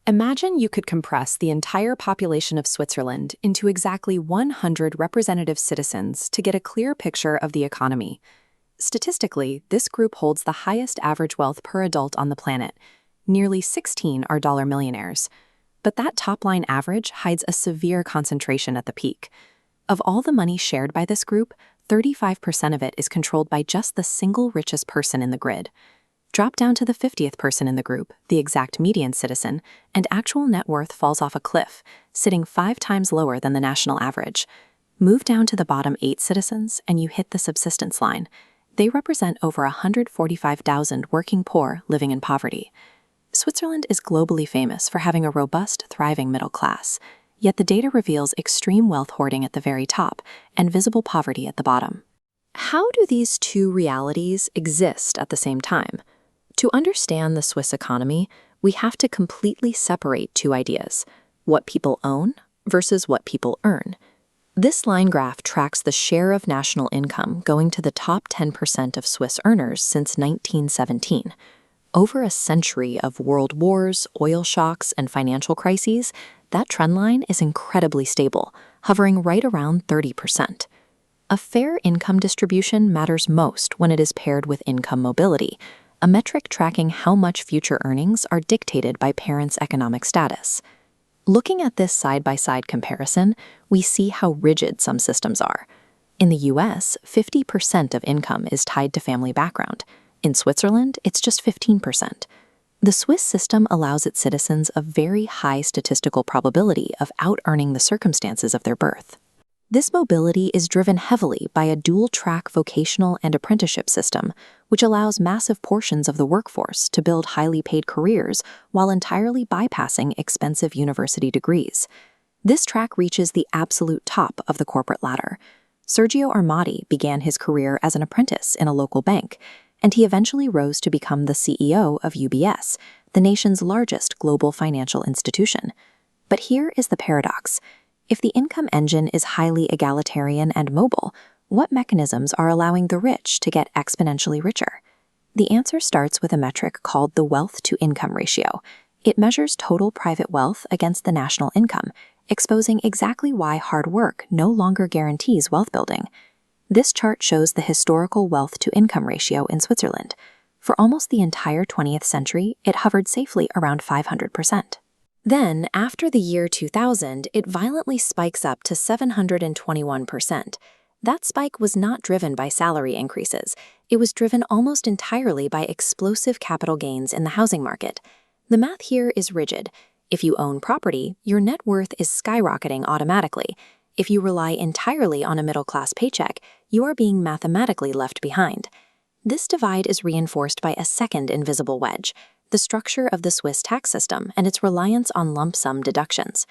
Imagine you could compress the entire population of Switzerland into exactly 100 representative citizens to get a clear picture of the economy. Statistically, this group holds the highest average wealth per adult on the planet. Nearly 16 are dollar millionaires. But that top-line average hides a severe concentration at the peak. Of all the money shared by this group, 35% of it is controlled by just the single richest person in the grid. Drop down to the 50th person in the group, the exact median citizen, and actual net worth falls off a cliff, sitting 5 times lower than the national average. Move down to the bottom 8 citizens, and you hit the subsistence line. They represent over 145,000 working poor living in poverty. Switzerland is globally famous for having a robust, thriving middle class, yet the data reveals extreme wealth hoarding at the very top and visible poverty at the bottom. How do these two realities exist at the same time? To understand the Swiss economy, we have to completely separate two ideas: what people own versus what people earn. This line graph tracks the share of national income going to the top 10% of Swiss earners since 1917. Over a century of world wars, oil shocks, and financial crises, that trend line is incredibly stable, hovering right around 30%. A fair income distribution matters most when it is paired with income mobility, a metric tracking how much future earnings are dictated by parents' economic status. Looking at this side-by-side comparison, we see how rigid some systems are. In the US, 50% of income is tied to family background. In Switzerland, it's just 15%. The Swiss system allows its citizens a very high statistical probability of out-earning the circumstances of their birth. This mobility is driven heavily by a dual-track vocational and apprenticeship system, which allows massive portions of the workforce to build highly paid careers while entirely bypassing expensive university degrees. This track reaches the absolute top of the corporate ladder. Sergio Armati began his career as an apprentice in a local bank, and he eventually rose to become the CEO of UBS, the nation's largest global financial institution. But here is the paradox. If the income engine is highly egalitarian and mobile, what mechanisms are allowing the rich to get exponentially richer? The answer starts with a metric called the wealth-to-income ratio. It measures total private wealth against the national income, exposing exactly why hard work no longer guarantees wealth building. This chart shows the historical wealth-to-income ratio in Switzerland. For almost the entire 20th century, it hovered safely around 500%. Then, after the year 2000, it violently spikes up to 721%. That spike was not driven by salary increases. It was driven almost entirely by explosive capital gains in the housing market. The math here is rigid. If you own property, your net worth is skyrocketing automatically. If you rely entirely on a middle-class paycheck, you are being mathematically left behind. This divide is reinforced by a second invisible wedge: the structure of the Swiss tax system and its reliance on lump sum deductions.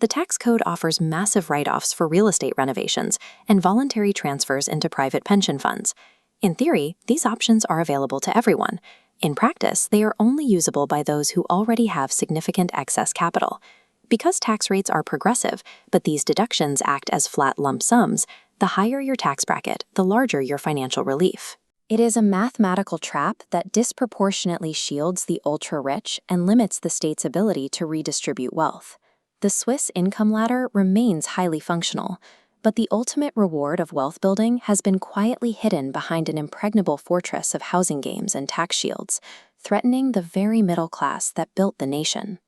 The tax code offers massive write-offs for real estate renovations and voluntary transfers into private pension funds. In theory, these options are available to everyone. In practice, they are only usable by those who already have significant excess capital. Because tax rates are progressive, but these deductions act as flat lump sums, the higher your tax bracket, the larger your financial relief. It is a mathematical trap that disproportionately shields the ultra-rich and limits the state's ability to redistribute wealth. The Swiss income ladder remains highly functional, but the ultimate reward of wealth building has been quietly hidden behind an impregnable fortress of housing games and tax shields, threatening the very middle class that built the nation.